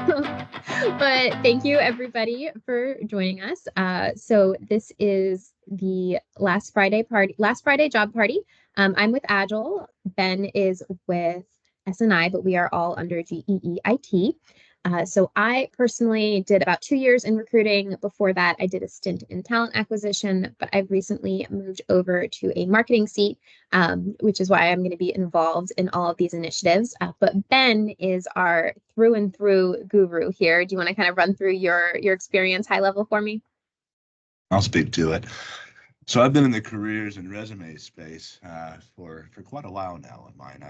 But thank you everybody for joining us. So this is the last Friday job party. I'm with Agile. Ben is with SNI, but we are all under GEEIT. So I personally did about 2 years in recruiting. Before that, I did a stint in talent acquisition, but I've recently moved over to a marketing seat, which is why I'm going to be involved in all of these initiatives. But Ben is our through and through guru here. Do you want to kind of run through your experience high level for me? I'll speak to it. So I've been in the careers and resume space for quite a while now of mine.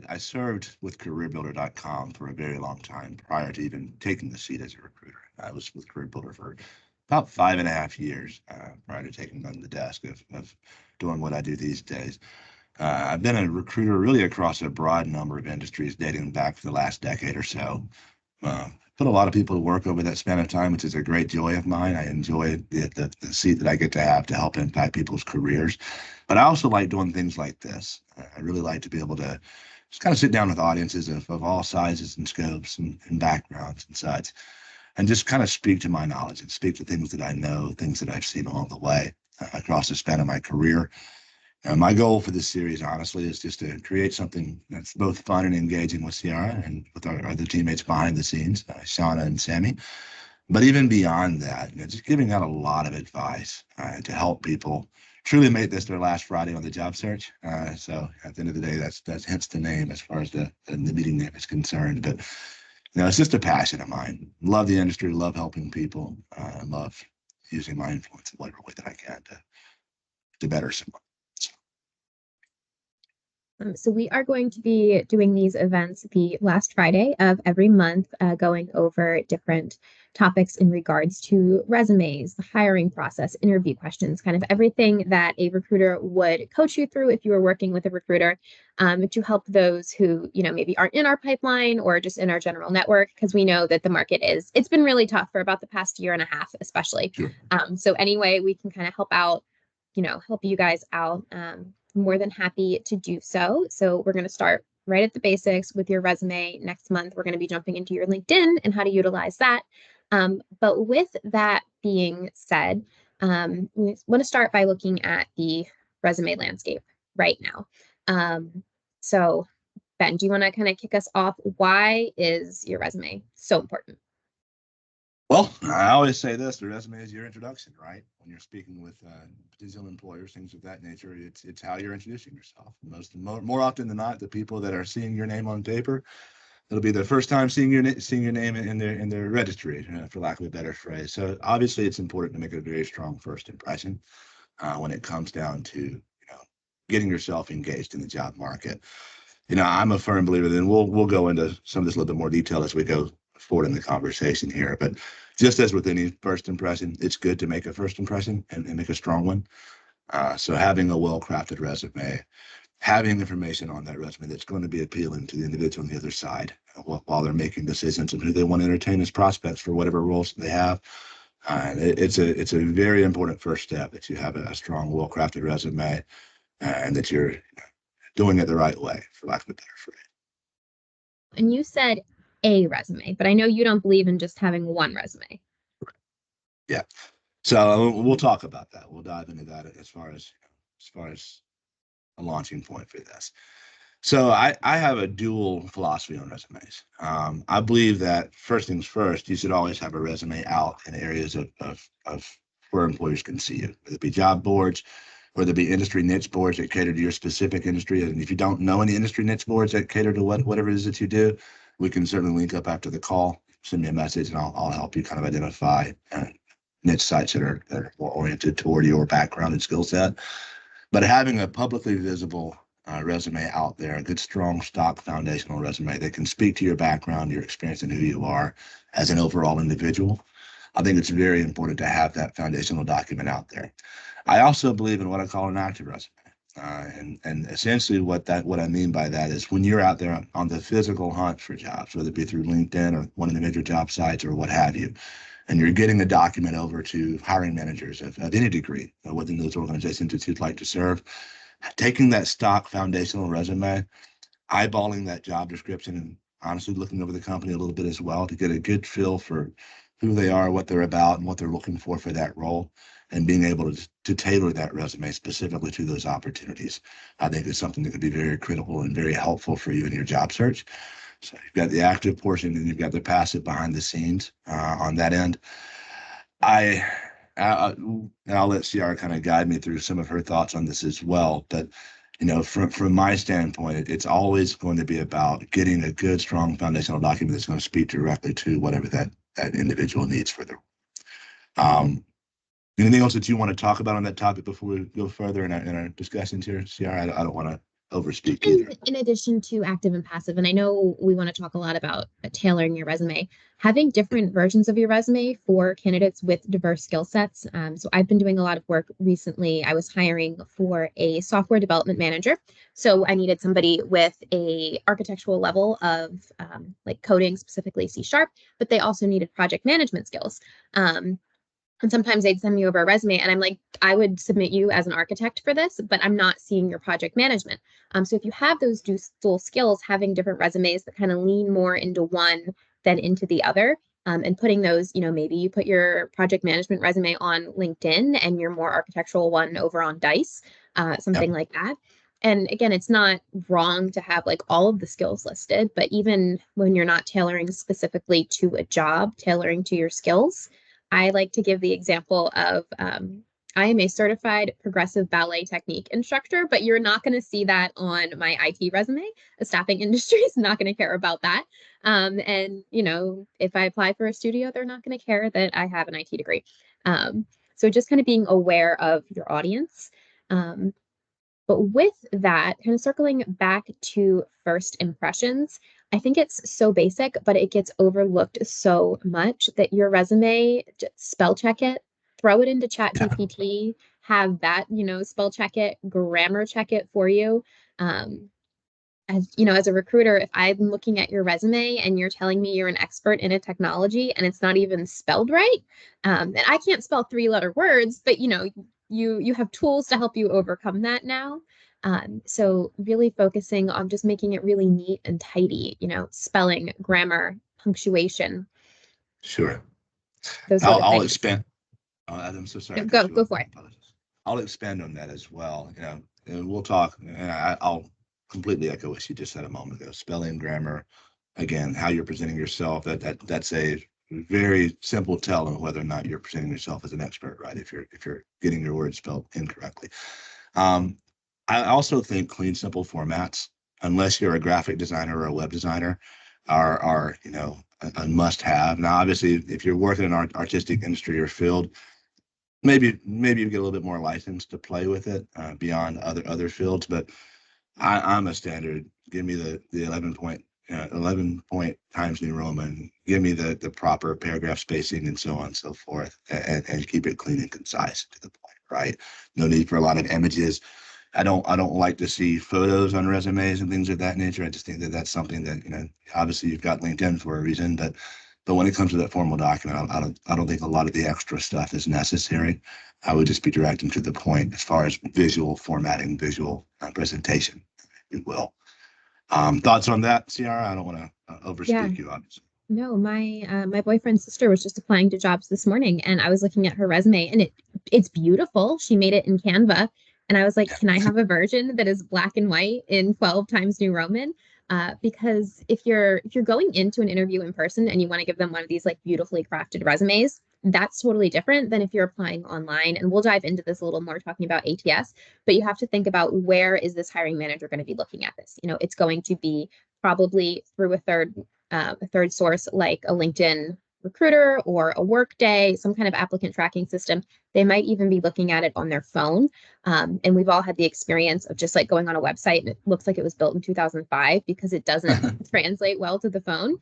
I served with careerbuilder.com for a very long time prior to even taking the seat as a recruiter. I was with CareerBuilder for about 5.5 years prior to taking on the desk of doing what I do these days. I've been a recruiter really across a broad number of industries dating back for the last decade or so. Put a lot of people to work over that span of time, which is a great joy of mine. I enjoy the seat that I get to have to help impact people's careers. But I also like doing things like this. I really like to be able to just kind of sit down with audiences of all sizes and scopes and backgrounds and such, and just kind of speak to my knowledge and speak to things that I know, things that I've seen along the way across the span of my career. My goal for this series, honestly, is just to create something that's both fun and engaging with Ciara and with our other teammates behind the scenes, Shauna and Sammy. But even beyond that, just giving out a lot of advice to help people truly make this their last Friday on the job search. So at the end of the day, that's hence the name as far as the meeting name is concerned. But it's just a passion of mine. Love the industry, love helping people, love using my influence in whatever way that I can to better someone. So we are going to be doing these events the last Friday of every month, going over different topics in regards to resumes, the hiring process, interview questions, kind of everything that a recruiter would coach you through if you were working with a recruiter, to help those who, maybe aren't in our pipeline or just in our general network, because we know that the market it's been really tough for about the past year and a half, especially. Sure. So anyway, we can kind of help out, help you guys out. More than happy to do so. So we're going to start right at the basics with your resume. Next month, we're going to be jumping into your LinkedIn and how to utilize that. But with that being said, we want to start by looking at the resume landscape right now. So Ben, do you want to kind of kick us off? Why is your resume so important? Well, I always say this: the resume is your introduction, right? When you're speaking with potential employers, things of that nature, it's how you're introducing yourself. More often than not, the people that are seeing your name on paper, it'll be the first time seeing your name in their registry, for lack of a better phrase. So obviously, it's important to make a very strong first impression when it comes down to getting yourself engaged in the job market. I'm a firm believer that, and we'll go into some of this a little bit more detail as we go forward in the conversation here. But just as with any first impression, it's good to make a first impression and make a strong one. So having a well-crafted resume, having information on that resume that's going to be appealing to the individual on the other side while they're making decisions of who they want to entertain as prospects for whatever roles they have. It's a very important first step that you have a strong, well-crafted resume and that you're doing it the right way, for lack of a better phrase. And you said a resume, but I know you don't believe in just having one resume. Yeah. So we'll talk about that. We'll dive into that as far as a launching point for this. So I have a dual philosophy on resumes. I believe that first things first, you should always have a resume out in areas of where employers can see you, whether it be job boards, whether it be industry niche boards that cater to your specific industry. And if you don't know any industry niche boards that cater to whatever it is that you do, we can certainly link up after the call. Send me a message and I'll help you kind of identify niche sites that are more oriented toward your background and skill set. But having a publicly visible resume out there, a good, strong, stock foundational resume that can speak to your background, your experience, and who you are as an overall individual, I think it's very important to have that foundational document out there. I also believe in what I call an active resume. And essentially what I mean by that is when you're out there on the physical hunt for jobs, whether it be through LinkedIn or one of the major job sites or what have you, and you're getting a document over to hiring managers of any degree within those organizations that you'd like to serve, taking that stock foundational resume, eyeballing that job description and honestly looking over the company a little bit as well to get a good feel for who they are, what they're about, and what they're looking for that role, and being able to tailor that resume specifically to those opportunities. I think is something that could be very critical and very helpful for you in your job search. So you've got the active portion and you've got the passive behind the scenes on that end. I, I'll let Ciara kind of guide me through some of her thoughts on this as well. But from my standpoint, it's always going to be about getting a good, strong foundational document that's going to speak directly to whatever that individual needs for their. Um, Anything else that you want to talk about on that topic before we go further in our discussions here, Ciara? I don't want to overspeak either. In addition to active and passive, and I know we want to talk a lot about tailoring your resume, having different versions of your resume for candidates with diverse skill sets. So I've been doing a lot of work recently. I was hiring for a software development manager. So I needed somebody with a architectural level of like coding, specifically C sharp, but they also needed project management skills. And sometimes they'd send me over a resume and I'm like, I would submit you as an architect for this, but I'm not seeing your project management. So if you have those dual skills, having different resumes that kind of lean more into one than into the other, and putting those, maybe you put your project management resume on LinkedIn and your more architectural one over on Dice, Yep. something like that. And again, it's not wrong to have like all of the skills listed, but even when you're not tailoring specifically to a job, tailoring to your skills, I like to give the example of I am a certified progressive ballet technique instructor, but you're not going to see that on my IT resume. The staffing industry is not going to care about that. And, if I apply for a studio, they're not going to care that I have an IT degree. So just kind of being aware of your audience. Um, but with that, kind of circling back to first impressions, I think it's so basic, but it gets overlooked so much that your resume, just spell check it, throw it into Chat Yeah. GPT, have that, spell check it, grammar check it for you. As a recruiter, if I'm looking at your resume and you're telling me you're an expert in a technology and it's not even spelled right, and I can't spell three-letter words, but you have tools to help you overcome that now. So really focusing on just making it really neat and tidy, spelling, grammar, punctuation, Sure. those sort I'll, of I'll things. expand. I'm so sorry No, I go cut you go off. for I it. apologize. I'll expand on that as well. And we'll talk. And I'll completely echo what you just said a moment ago. Spelling, grammar, again, how you're presenting yourself. That's a very simple tell on whether or not you're presenting yourself as an expert, right? If you're getting your words spelled incorrectly. Um, I also think clean, simple formats, unless you're a graphic designer or a web designer, are a must have. Now, obviously, if you're working in an artistic industry or field, maybe you get a little bit more license to play with it beyond other fields. But I'm a standard. Give me the 11 point Times New Roman. Give me the proper paragraph spacing and so on and so forth, and keep it clean and concise to the point. Right. No need for a lot of images. I don't like to see photos on resumes and things of that nature. I just think that that's something that obviously you've got LinkedIn for a reason, but when it comes to that formal document, I don't think a lot of the extra stuff is necessary. I would just be directing to the point as far as visual formatting, visual presentation, if you will. Thoughts on that, Ciara? I don't want to Yeah. overspeak you, obviously. No, my boyfriend's sister was just applying to jobs this morning, and I was looking at her resume, and it's beautiful. She made it in Canva, and I was like, "Can I have a version that is black and white in 12 Times New Roman?" Because if you're going into an interview in person and you want to give them one of these like beautifully crafted resumes, that's totally different than if you're applying online. And we'll dive into this a little more talking about ATS, but you have to think about where is this hiring manager going to be looking at this? It's going to be probably through a third source like a LinkedIn recruiter or a Workday, some kind of applicant tracking system. They might even be looking at it on their phone. And we've all had the experience of just like going on a website and it looks like it was built in 2005 because it doesn't translate well to the phone.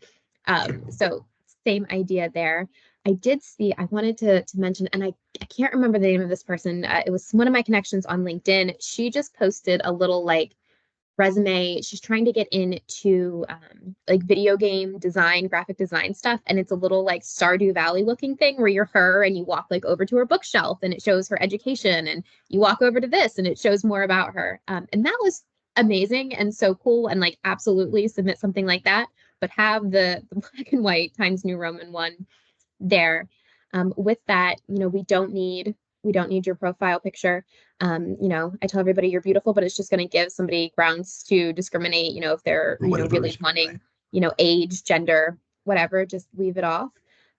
So same idea there. I did see, I wanted to mention, and I can't remember the name of this person. It was one of my connections on LinkedIn. She just posted a little like resume. She's trying to get into like video game design, graphic design stuff. And it's a little like Stardew Valley looking thing where you're her and you walk like over to her bookshelf and it shows her education. And you walk over to this and it shows more about her. And that was amazing and so cool. And like, absolutely submit something like that. but have the black and white Times New Roman one there. With that, we don't need your profile picture. I tell everybody you're beautiful, but it's just going to give somebody grounds to discriminate, if they're, For whatever really reason, right? wanting, age, gender, whatever, just leave it off.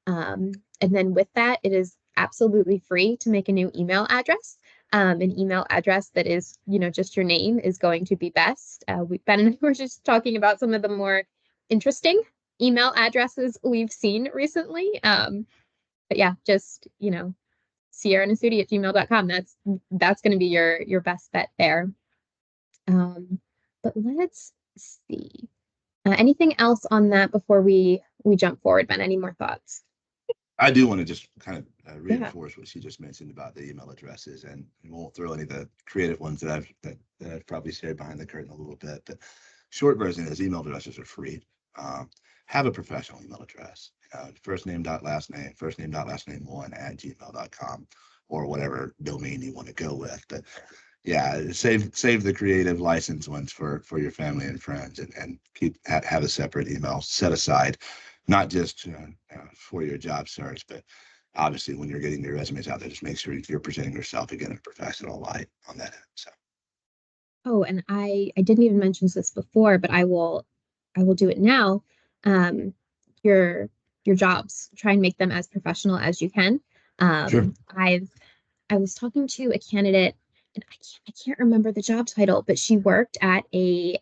And then with that, it is absolutely free to make a new email address. An email address that is, just your name is going to be best. Ben and I were just talking about some of the more interesting email addresses we've seen recently. But yeah, just, Ciara Nasuti at gmail.com. That's going to be your best bet there. But let's see. Anything else on that before we jump forward, Ben? Any more thoughts? I do want to just kind of Yeah. reinforce what she just mentioned about the email addresses, and we won't throw any of the creative ones that I've probably shared behind the curtain a little bit. But short version is email addresses are free. Um, have a professional email address. First name dot last name, first name dot last name one at gmail.com, or whatever domain you want to go with. But yeah, save the creative license ones for your family and friends, and have a separate email set aside, not just for your job search, but obviously when you're getting your resumes out there, just make sure you're presenting yourself again in a professional light on that end. So Oh, and I didn't even mention this before, but I will do it now. Um, your your jobs, try and make them as professional as you can. sure. I was talking to a candidate, and I can't remember the job title, but she worked at a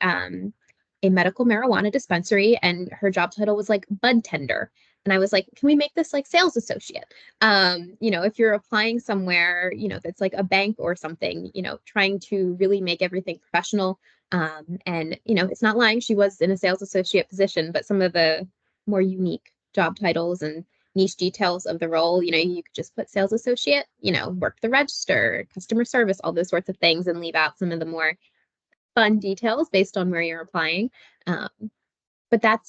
medical marijuana dispensary, and her job title was like bud tender. And I was like, can we make this like sales associate? If you're applying somewhere, that's like a bank or something, trying to really make everything professional. And it's not lying, she was in a sales associate position, but some of the more unique job titles and niche details of the role, you could just put sales associate, work the register, customer service, all those sorts of things, and leave out some of the more fun details based on where you're applying. Um, but that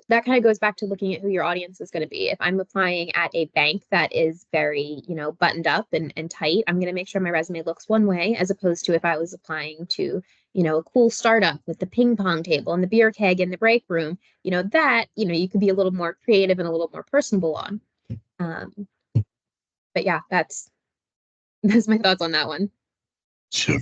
kind of goes back to looking at who your audience is going to be. If I'm applying at a bank that is very, buttoned up and tight, I'm going to make sure my resume looks one way, as opposed to if I was applying to, a cool startup with the ping pong table and the beer keg in the break room, you could be a little more creative and a little more personable on. Um, but yeah, that's my thoughts on that one. Sure.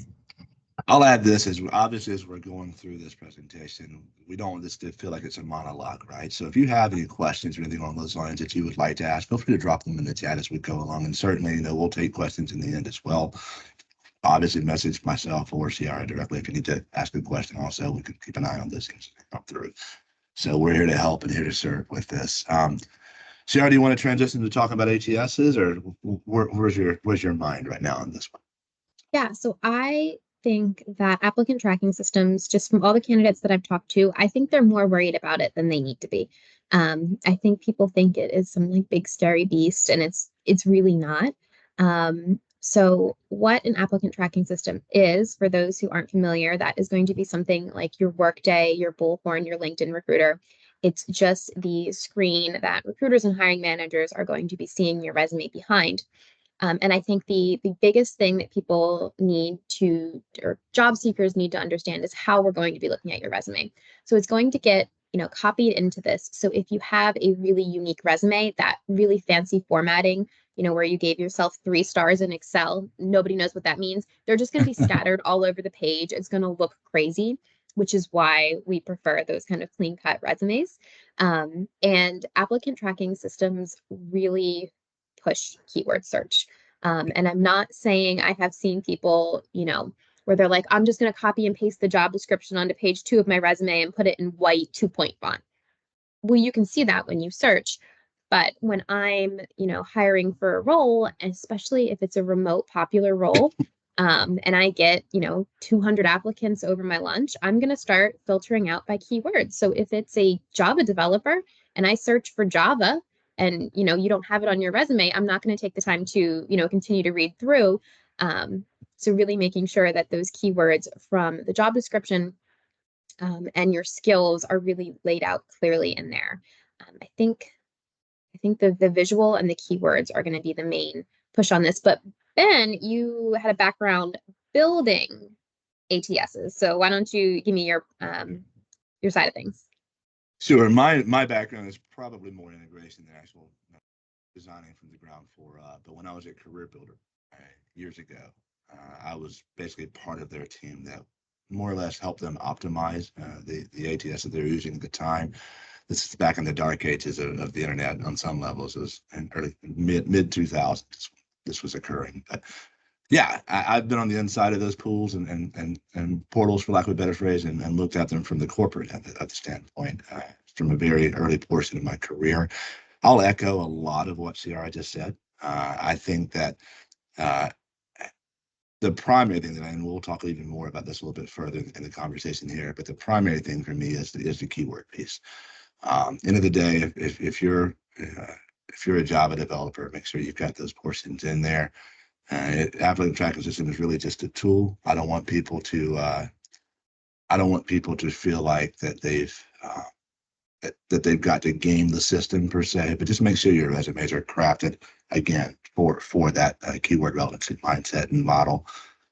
I'll add this as obviously as we're going through this presentation, we don't want this to feel like it's a monologue, right? So if you have any questions or anything along those lines that you would like to ask, feel free to drop them in the chat as we go along. And certainly, we'll take questions in the end as well. Obviously, message myself or Ciara directly if you need to ask a question. Also, we can keep an eye on this things come through. So we're here to help and here to serve with this. Ciara, do you want to transition to talking about ATSs, or where's your mind right now on this one? Yeah, so I think that applicant tracking systems, just from all the candidates that I've talked to, I think they're more worried about it than they need to be. I think people think it is some like big scary beast, and it's really not. So what an applicant tracking system is, for those who aren't familiar, that is going to be something like your Workday, your Bullhorn, your LinkedIn Recruiter. It's just the screen that recruiters and hiring managers are going to be seeing your resume behind. And I think the biggest thing that people need to, or job seekers need to understand, is how we're going to be looking at your resume. So it's going to get, copied into this. So if you have a really unique resume, that really fancy formatting, where you gave yourself 3 stars in Excel, nobody knows what that means. They're just going to be scattered all over the page. It's going to look crazy, which is why we prefer those kind of clean cut resumes. And applicant tracking systems really push keyword search. And I'm not saying, I have seen people, where they're like, I'm just going to copy and paste the job description onto page 2 of my resume and put it in white 2-point font. Well, you can see that when you search. But when I'm, hiring for a role, especially if it's a remote popular role, and I get, 200 applicants over my lunch, I'm going to start filtering out by keywords. So if it's a Java developer and I search for Java, and, you don't have it on your resume, I'm not going to take the time to, continue to read through. So really making sure that those keywords from the job description, and your skills are really laid out clearly in there. I think the visual and the keywords are going to be the main push on this. But Ben, you had a background building ATSs, so why don't you give me your side of things? Sure. My background is probably more integration than actual designing from the ground floor up. But when I was at Career Builder years ago, I was basically part of their team that more or less helped them optimize the ATS that they were using at the time. This is back in the dark ages of the internet on some levels. It was in early mid 2000s. This was occurring, but yeah, I've been on the inside of those pools and portals, for lack of a better phrase, and looked at them from the corporate at the standpoint from a very early portion of my career. I'll echo a lot of what Ciara just said. I think that uh, the primary thing that, and we'll talk even more about this a little bit further in the conversation here, but the primary thing for me is the keyword piece. End of the day, if you're a Java developer, make sure you've got those portions in there. Applicant tracking system is really just a tool. I don't want people to feel like that they've got to game the system per se, but just make sure your resumes are crafted again for that keyword relevancy mindset and model.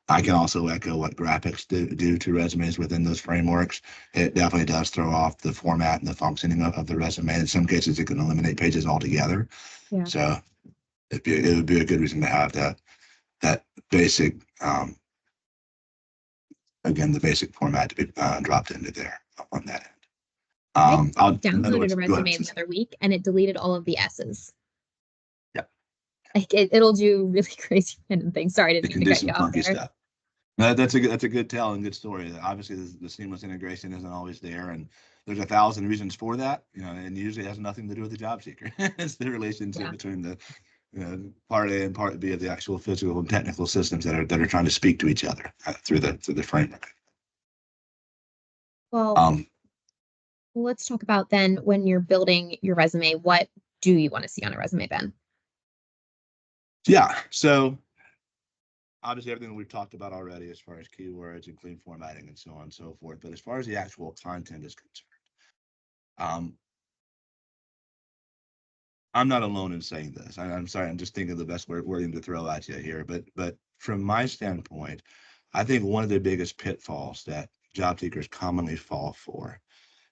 I can also echo what graphics do to resumes within those frameworks. It definitely does throw off the format and the functioning of the resume. In some cases, it can eliminate pages altogether. Yeah. So it would be a good reason to have that basic, again, the basic format to be dropped into there on that end. I In other downloaded words, a go ahead. resume the other week and it deleted all of the S's. Yeah, Like it'll do really crazy random things. Sorry, I it didn't can mean to do cut you some off funky there. stuff. That's a good tell and good story. Obviously, the seamless integration isn't always there, and there's 1,000 reasons for that. And usually has nothing to do with the job seeker. It's the relationship between the part A and part B of the actual physical and technical systems that are trying to speak to each other through the framework. Well, let's talk about then when you're building your resume, what do you want to see on a resume, Ben? Yeah. So obviously everything we've talked about already as far as keywords and clean formatting and so on and so forth. But as far as the actual content is concerned, I'm not alone in saying this. I'm sorry, I'm just thinking of the best wording to throw at you here. But from my standpoint, I think one of the biggest pitfalls that job seekers commonly fall for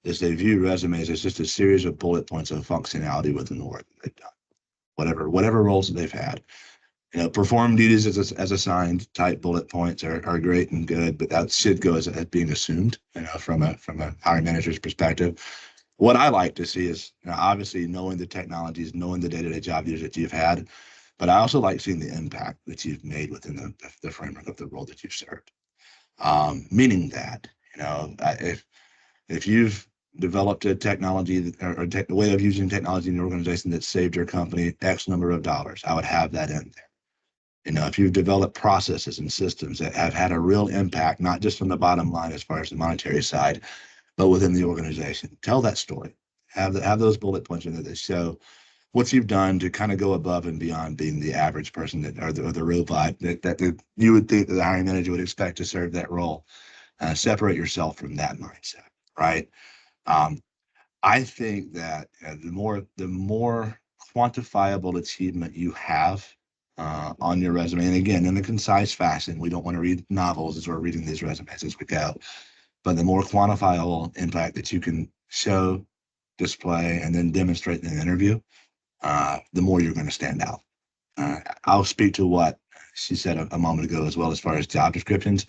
is they view resumes as just a series of bullet points of functionality within the work that they've done, whatever roles that they've had. Perform duties as assigned type bullet points are great and good, but that should go as being assumed, from a hiring manager's perspective. What I like to see is, obviously knowing the technologies, knowing the day-to-day job duties that you've had, but I also like seeing the impact that you've made within the framework of the role that you've served. Meaning that, if you've developed a technology or a way of using technology in your organization that saved your company X number of dollars, I would have that in there. If you've developed processes and systems that have had a real impact, not just from the bottom line as far as the monetary side, but within the organization, tell that story. Have those bullet points in there that show what you've done to kind of go above and beyond being the average person or the robot that you would think that the hiring manager would expect to serve that role. Separate yourself from that mindset, right? Um, I think that the more quantifiable achievement you have on your resume, and again, in a concise fashion, we don't want to read novels as we're reading these resumes as we go, but the more quantifiable impact that you can show, display, and then demonstrate in an interview, the more you're going to stand out. I'll speak to what she said a moment ago as well as far as job descriptions.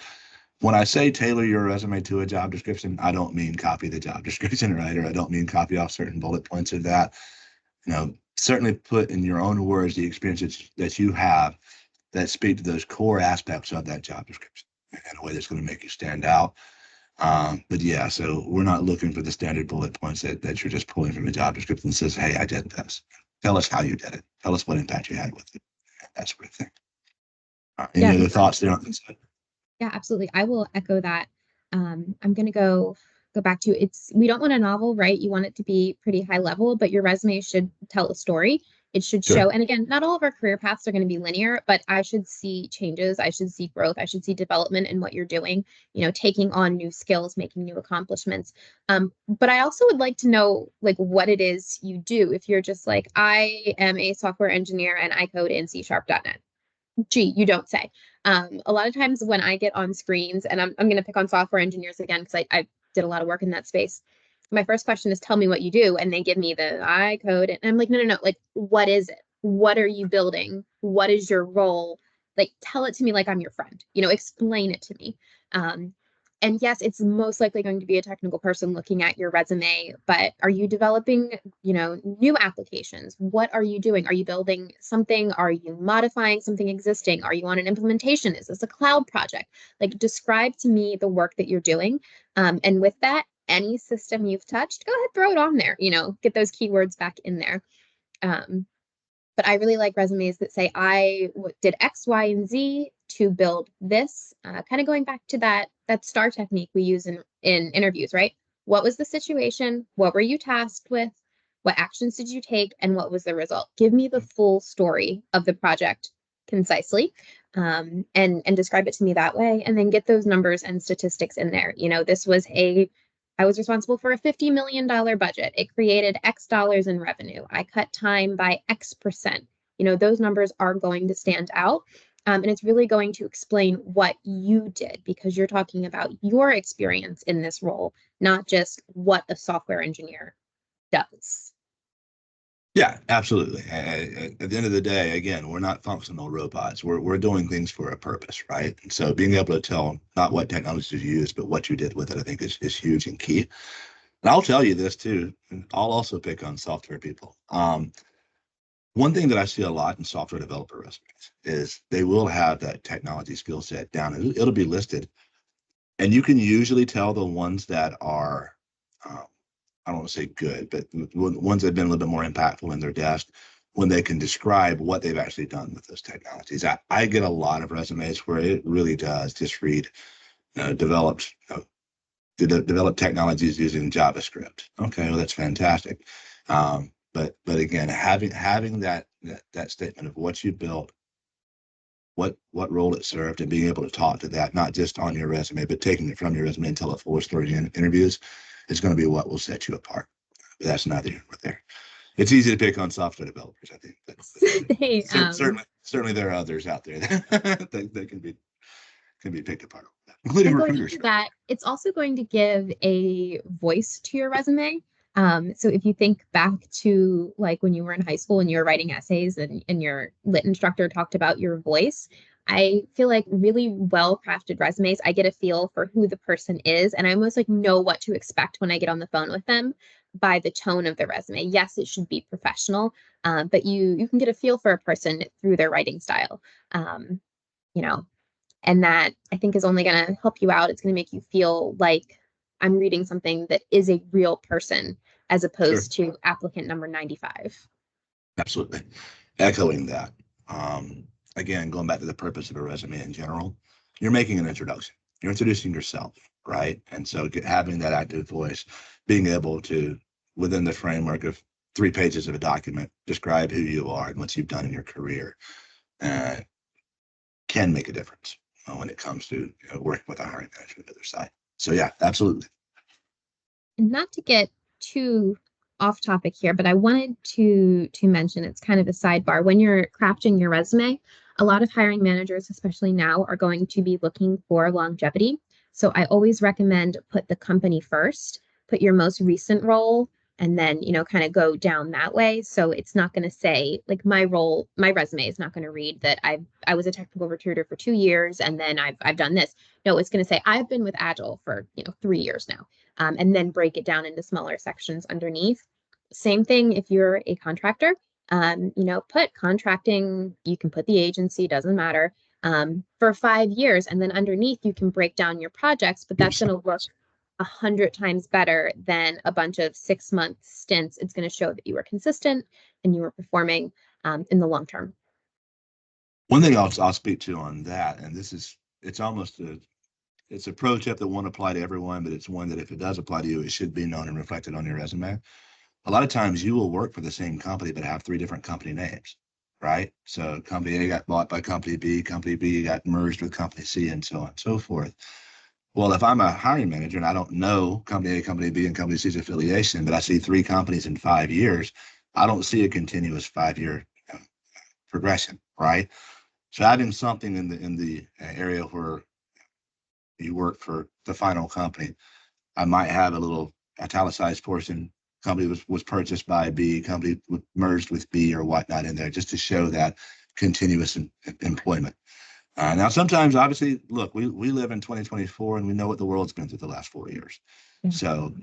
When I say tailor your resume to a job description, I don't mean copy the job description, right? Or I don't mean copy off certain bullet points of that. Certainly put in your own words the experiences that you have that speak to those core aspects of that job description in a way that's going to make you stand out. But yeah, so we're not looking for the standard bullet points that you're just pulling from a job description that says, hey, I did this. Tell us how you did it. Tell us what impact you had with it. That sort of thing. Any Yeah, other thoughts there on this side? yeah, absolutely. I will echo that. I'm gonna go back to we don't want a novel, right? You want it to be pretty high level, but your resume should tell a story. It should Sure. show, and again, not all of our career paths are going to be linear, but I should see changes, I should see growth, I should see development in what you're doing, taking on new skills, making new accomplishments. But I also would like to know like what it is you do. If you're just like, I am a software engineer and I code in C#.net. Gee, you don't say. A lot of times when I get on screens, and I'm going to pick on software engineers again because I did a lot of work in that space. my first question is tell me what you do, and they give me the I code, and I'm like, no, no, no, like what is it? What are you building? What is your role? Like tell it to me like I'm your friend, explain it to me. um, and yes, it's most likely going to be a technical person looking at your resume, but are you developing, new applications? What are you doing? Are you building something? Are you modifying something existing? Are you on an implementation? Is this a cloud project? Like describe to me the work that you're doing. And with that, any system you've touched, go ahead, throw it on there, get those keywords back in there. Um, but I really like resumes that say I did X, Y, and Z to build this. Kind of going back to that STAR technique we use in interviews, right? What was the situation? What were you tasked with? What actions did you take? And what was the result? Give me the full story of the project concisely, and describe it to me that way, and then get those numbers and statistics in there. I was responsible for a $50 million budget. It created X dollars in revenue. I cut time by X percent. Those numbers are going to stand out. And it's really going to explain what you did because you're talking about your experience in this role, not just what a software engineer does. Yeah, absolutely. At the end of the day, again, we're not functional robots. We're doing things for a purpose, right? And so being able to tell not what technology you use, but what you did with it, I think is huge and key. And I'll tell you this too, and I'll also pick on software people. One thing that I see a lot in software developer resumes is they will have that technology skill set down. It'll be listed, and you can usually tell the ones that are, I don't want to say good, but ones that have been a little bit more impactful in their desk when they can describe what they've actually done with those technologies. I get a lot of resumes where it really does just read developed develop technologies using JavaScript. Okay, well that's fantastic. But again, having that statement of what you built, what role it served, and being able to talk to that, not just on your resume, but taking it from your resume and tell a full story in interviews, is going to be what will set you apart. But that's neither here nor there. It's easy to pick on software developers, I think, but They, certainly there are others out there that can be picked apart, including And going recruiters. into that, it's also going to give a voice to your resume. So if you think back to like when you were in high school and you were writing essays and your lit instructor talked about your voice, I feel like really well-crafted resumes, I get a feel for who the person is, and I almost like know what to expect when I get on the phone with them by the tone of the resume. Yes, it should be professional, but you can get a feel for a person through their writing style. Um, you know, and that I think is only going to help you out. It's going to make you feel like I'm reading something that is a real person as Sure. opposed to applicant number 95. Absolutely. Echoing that. Um, Again, going back to the purpose of a resume in general, you're making an introduction. You're introducing yourself, right? And so having that active voice, being able to, within the framework of 3 pages of a document, describe who you are and what you've done in your career, uh, can make a difference when it comes to working with a hiring manager on the other side. So yeah, absolutely. And not to get too off topic here, but I wanted to mention it's kind of a sidebar. When you're crafting your resume, a lot of hiring managers, especially now, are going to be looking for longevity. So I always recommend put the company first, put your most recent role, and then, kind of go down that way. So it's not going to say like my resume is not going to read that I was a technical recruiter for 2 years and then I've done this. No, it's going to say I've been with Agile for, 3 years now, and then break it down into smaller sections underneath. Same thing if you're a contractor. Put contracting, you can put the agency, doesn't matter, for 5 years. And then underneath, you can break down your projects, but that's going to look 100 times better than a bunch of 6 month stints. It's going to show that you were consistent and you were performing in the long term. One thing I'll speak to on that, and it's almost it's a pro tip that won't apply to everyone, but it's one that if it does apply to you, it should be known and reflected on your resume. A lot of times you will work for the same company, but have 3 different company names, right? So company A got bought by company B got merged with company C, and so on and so forth. Well, if I'm a hiring manager and I don't know company A, company B, and company C's affiliation, but I see 3 companies in 5 years, I don't see a continuous 5 year progression, right? So having something in the area where you work for the final company, I might have a little italicized portion, company was purchased by B, company merged with B or whatnot in there, just to show that continuous employment. Now, sometimes, obviously, look, we live in 2024 and we know what the world's been through the last 4 years. Yeah. So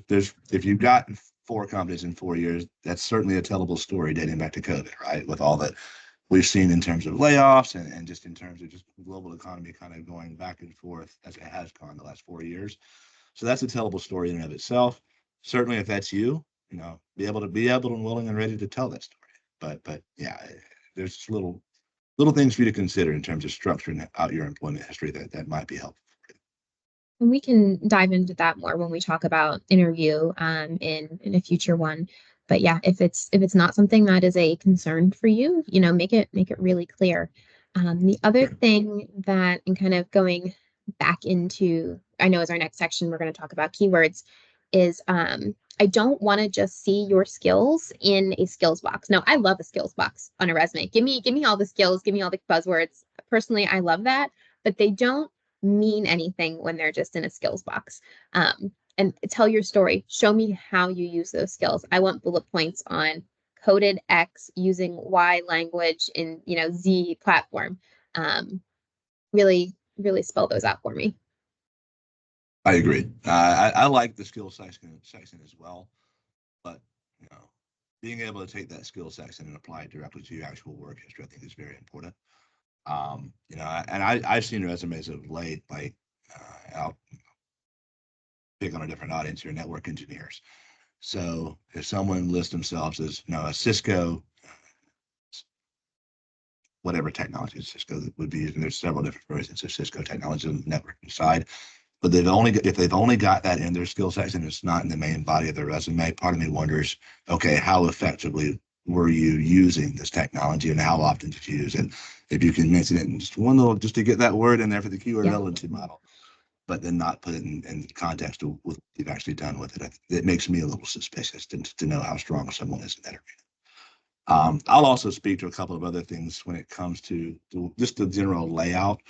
there's if you've got 4 companies in 4 years, that's certainly a tellable story dating back to COVID, right? With all that we've seen in terms of layoffs and just in terms of just global economy kind of going back and forth as it has gone the last 4 years. So that's a tellable story in and of itself. Certainly, if that's you, be able and willing and ready to tell that story. But yeah, there's little things for you to consider in terms of structuring out your employment history that might be helpful. And we can dive into that more when we talk about interview in a future one. But yeah, if it's not something that is a concern for you, make it really clear. The other Sure. thing that, and kind of going back into, I know as our next section we're going to talk about keywords, is I don't want to just see your skills in a skills box. No, I love a skills box on a resume. Give me all the skills, give me all the buzzwords. Personally, I love that, but they don't mean anything when they're just in a skills box. And tell your story. Show me how you use those skills. I want bullet points on coded X using Y language in Z platform. Really, really spell those out for me. I agree. I like the skill section as well, but being able to take that skill section and apply it directly to your actual work history, I think is very important. And I've seen resumes of late, like I'll pick on a different audience here, network engineers. So if someone lists themselves as a Cisco, whatever technology Cisco would be using, there's several different versions of Cisco technology on the networking side. But if they've only got that in their skill section, it's not in the main body of their resume. Part of me wonders, okay, how effectively were you using this technology and how often did you use it? If you can mention it in just to get that word in there for the keyword Yeah. relevancy model, but then not put it in context of what you've actually done with it. It makes me a little suspicious to know how strong someone is in that arena. I'll also speak to a couple of other things when it comes to just the general layout.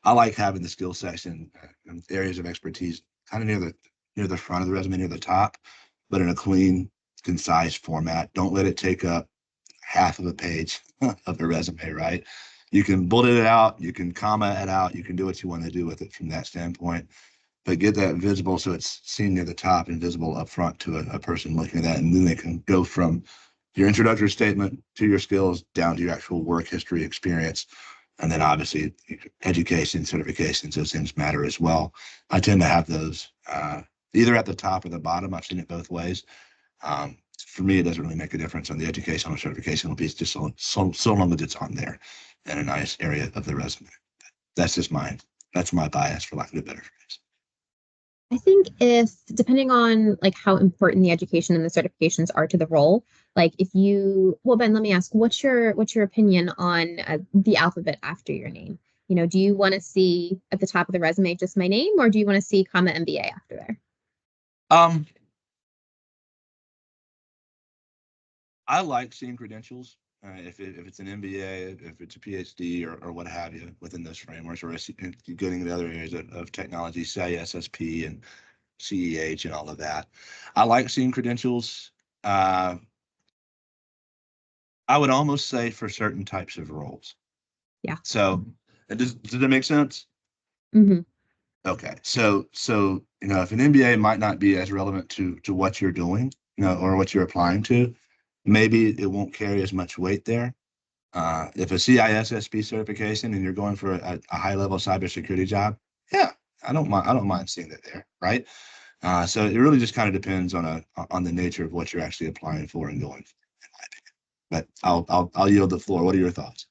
I like having the skill section and areas of expertise kind of near the front of the resume, near the top, but in a clean, concise format. Don't let it take up half of a page of the resume, right? You can bullet it out, you can comma it out, you can do what you want to do with it from that standpoint, but get that visible so it's seen near the top and visible up front to a person looking at that. And then they can go from your introductory statement to your skills down to your actual work history experience. And then obviously education, certifications, those things matter as well. I tend to have those either at the top or the bottom. I've seen it both ways. For me, it doesn't really make a difference on the educational certificational piece, just so long as it's on there in a nice area of the resume. That's my bias, for lack of a better phrase. I think if depending on like how important the education and the certifications are to the role, like if you, well, Ben, let me ask, what's your opinion on the alphabet after your name? Do you want to see at the top of the resume just my name, or do you want to see comma MBA after there? Um, I like seeing credentials. If it's an MBA, if it's a PhD or what have you within those frameworks, or getting into other areas of technology, CISSP and CEH and all of that. I like seeing credentials. Uh, I would almost say for certain types of roles. Yeah. So does that make sense? Hmm. Okay. So if an MBA might not be as relevant to what you're doing, or what you're applying to, maybe it won't carry as much weight there. If a CISSP certification and you're going for a high level cybersecurity job, yeah, I don't mind seeing that there, right? So it really just kind of depends on the nature of what you're actually applying for and going for, in my opinion. But I'll yield the floor. What are your thoughts?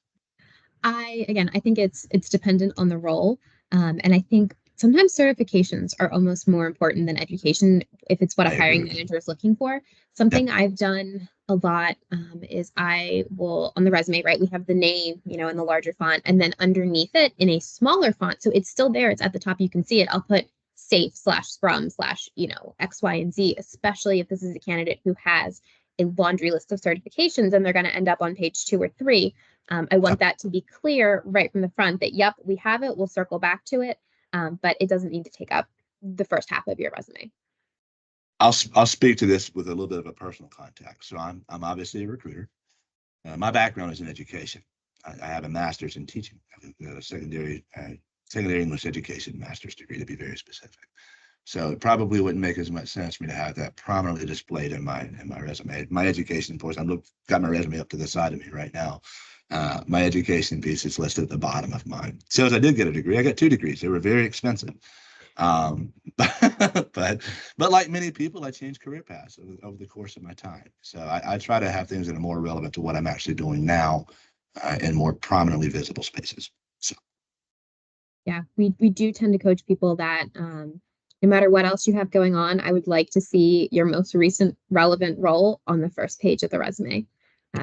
I think it's dependent on the role. And I think sometimes certifications are almost more important than education if it's what a I agree hiring with you. manager is looking for. Yeah. Something I've done a lot is I will, on the resume, right, we have the name, in the larger font, and then underneath it in a smaller font. So it's still there, it's at the top, you can see it. I'll put safe slash scrum slash, X, Y, and Z, especially if this is a candidate who has a laundry list of certifications and they're going to end up on page 2 or 3. I Yeah. want that to be clear right from the front that, yep, we have it. We'll circle back to it. But it doesn't need to take up the first half of your resume. I'll speak to this with a little bit of a personal context. So I'm obviously a recruiter. My background is in education. I have a master's in teaching. I have a secondary English education master's degree, to be very specific. So it probably wouldn't make as much sense for me to have that prominently displayed in my resume. My education, of course, got my resume up to the side of me right now. My education piece is listed at the bottom of mine. So as I did get a degree, I got 2 degrees. They were very expensive. Um, but like many people, I changed career paths over the course of my time. So I try to have things that are more relevant to what I'm actually doing now in more prominently visible spaces. So Yeah, we do tend to coach people that no matter what else you have going on, I would like to see your most recent relevant role on the first page of the resume.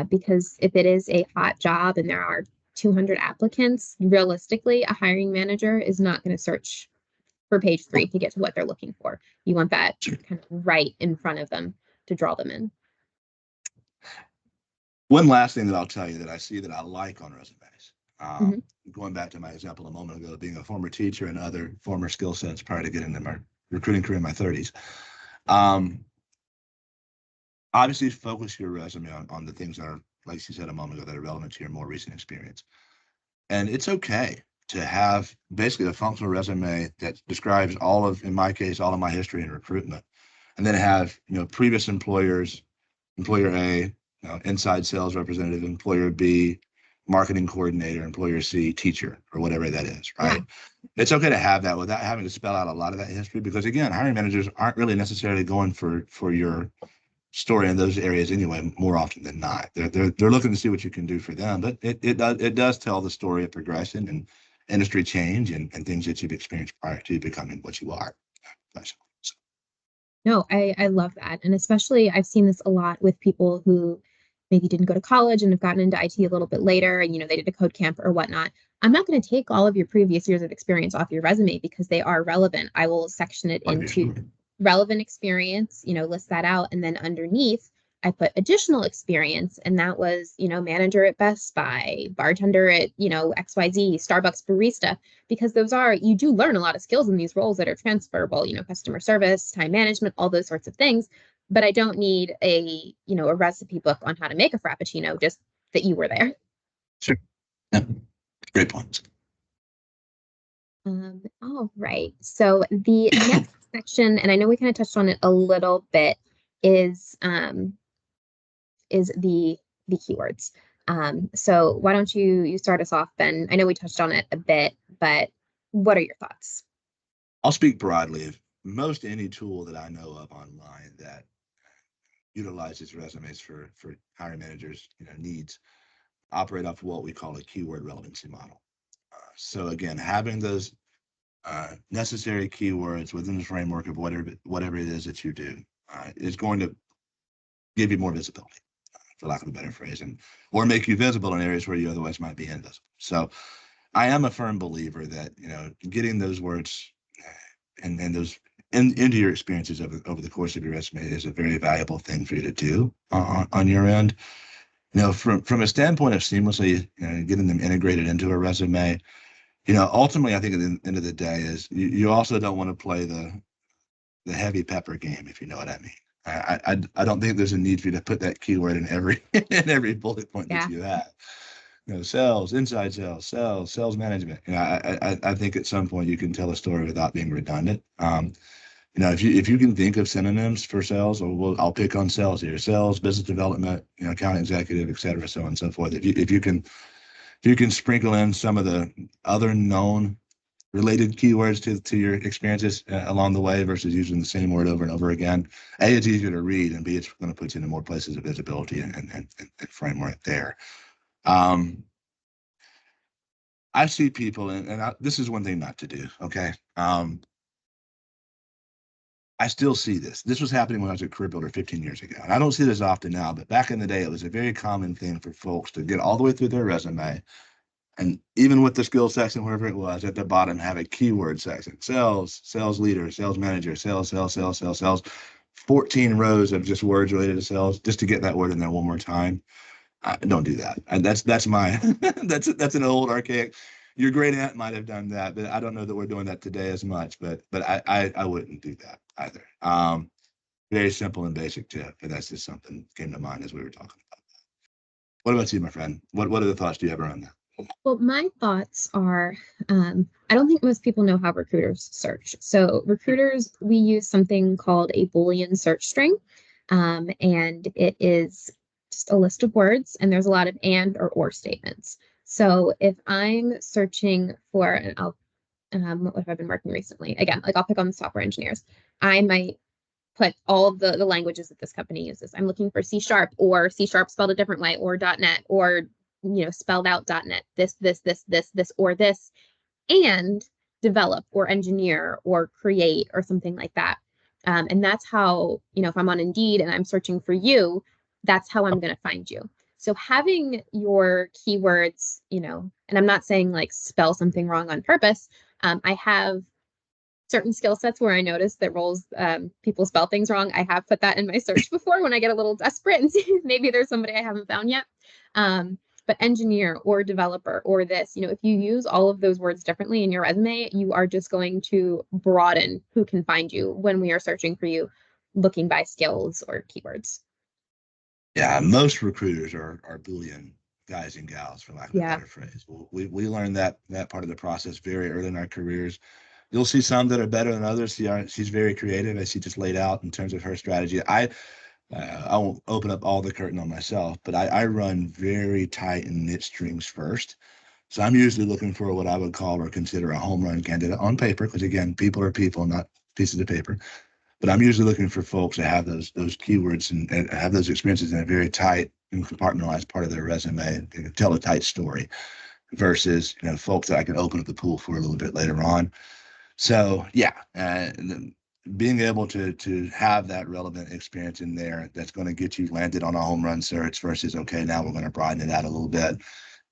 Because if it is a hot job and there are 200 applicants, realistically, a hiring manager is not going to search for page 3 to get to what they're looking for. You want that kind of right in front of them to draw them in. one last thing that I'll tell you that I see that I like on resumes. Mm-hmm. Going back to my example a moment ago, being a former teacher and other former skill sets prior to getting into my recruiting career in my 30s. Obviously, focus your resume on the things that are, like you said a moment ago, that are relevant to your more recent experience. And it's okay to have basically a functional resume that describes in my case, all of my history in recruitment, and then have, previous employers, employer A, inside sales representative, employer B, marketing coordinator, employer C, teacher, or whatever that is, Yeah. right? It's okay to have that without having to spell out a lot of that history, because again, hiring managers aren't really necessarily going for your story in those areas anyway, more often than not. They're looking to see what you can do for them, but it does tell the story of progression and industry change and things that you've experienced prior to becoming what you are. So, No, I love that. And especially I've seen this a lot with people who maybe didn't go to college and have gotten into IT a little bit later and they did a code camp or whatnot. I'm not going to take all of your previous years of experience off your resume because they are relevant. I will section it into relevant experience, list that out. And then underneath, I put additional experience. And that was, manager at Best Buy, bartender at, XYZ, Starbucks barista, because you do learn a lot of skills in these roles that are transferable, customer service, time management, all those sorts of things. But I don't need a recipe book on how to make a Frappuccino, just that you were there. sure. Yeah. Great points. All right. So the next section, and I know we kind of touched on it a little bit, is the keywords. So why don't you start us off, Ben? I know we touched on it a bit, but what are your thoughts? I'll speak broadly. Most any tool that I know of online that utilizes resumes for hiring managers, needs operate off what we call a keyword relevancy model. So again, having those necessary keywords within the framework of whatever it is that you do is going to give you more visibility, for lack of a better phrase, or make you visible in areas where you otherwise might be invisible. So I am a firm believer that getting those words and those into your experiences over the course of your resume is a very valuable thing for you to do on your end. From a standpoint of seamlessly getting them integrated into a resume, ultimately, I think at the end of the day is you also don't want to play the heavy pepper game, if you know what I mean. I don't think there's a need for you to put that keyword in every bullet point that you have. Sales, inside sales management. I think at some point you can tell a story without being redundant. If you can think of synonyms for sales, I'll pick on sales here: sales, business development, account executive, et cetera, so on and so forth. If you can sprinkle in some of the other known related keywords to your experiences along the way versus using the same word over and over again, A, it's easier to read, and B, it's going to put you into more places of visibility and framework there. I see people, and this is one thing not to do, okay? I still see this. This was happening when I was a career builder 15 years ago. And I don't see this often now, but back in the day, it was a very common thing for folks to get all the way through their resume. And even with the skill section, wherever it was, at the bottom, have a keyword section: sales, sales leader, sales manager, sales, 14 rows of just words related to sales, just to get that word in there one more time. Don't do that. And that's my, that's an old archaic. Your great aunt might have done that, but I don't know that we're doing that today as much, but I wouldn't do that either. Very simple and basic tip, but that's just something that came to mind as we were talking about. What about you, my friend? What other thoughts do you have around that? Well, my thoughts are I don't think most people know how recruiters search. So, recruiters, we use something called a Boolean search string. And it is just a list of words, and there's a lot of and or statements. So, if I'm searching for, and I'll, what have I been working recently? Again, like I'll pick on the software engineers. I might put all of the languages that this company uses. I'm looking for C sharp or C sharp spelled a different way or .NET or spelled out .NET, this, or this, and develop or engineer or create or something like that. And that's how, if I'm on Indeed and I'm searching for you, that's how I'm going to find you. So having your keywords, and I'm not saying like spell something wrong on purpose. I have certain skill sets where I notice that roles people spell things wrong. I have put that in my search before when I get a little desperate and see if maybe there's somebody I haven't found yet. But engineer or developer or this, if you use all of those words differently in your resume, you are just going to broaden who can find you when we are searching for you, looking by skills or keywords. Yeah, most recruiters are Boolean guys and gals, for lack of a Yeah. better phrase. We learned that part of the process very early in our careers. You'll see some that are better than others. She's very creative, as she just laid out in terms of her strategy. I won't open up all the curtain on myself, but I run very tight and knit strings first. So I'm usually looking for what I would call or consider a home run candidate on paper, because again, people are people, not pieces of paper. But I'm usually looking for folks that have those keywords and have those experiences in a very tight and compartmentalized part of their resume and can tell a tight story versus folks that I can open up the pool for a little bit later on. So yeah, being able to have that relevant experience in there that's going to get you landed on a home run search versus okay, now we're going to broaden it out a little bit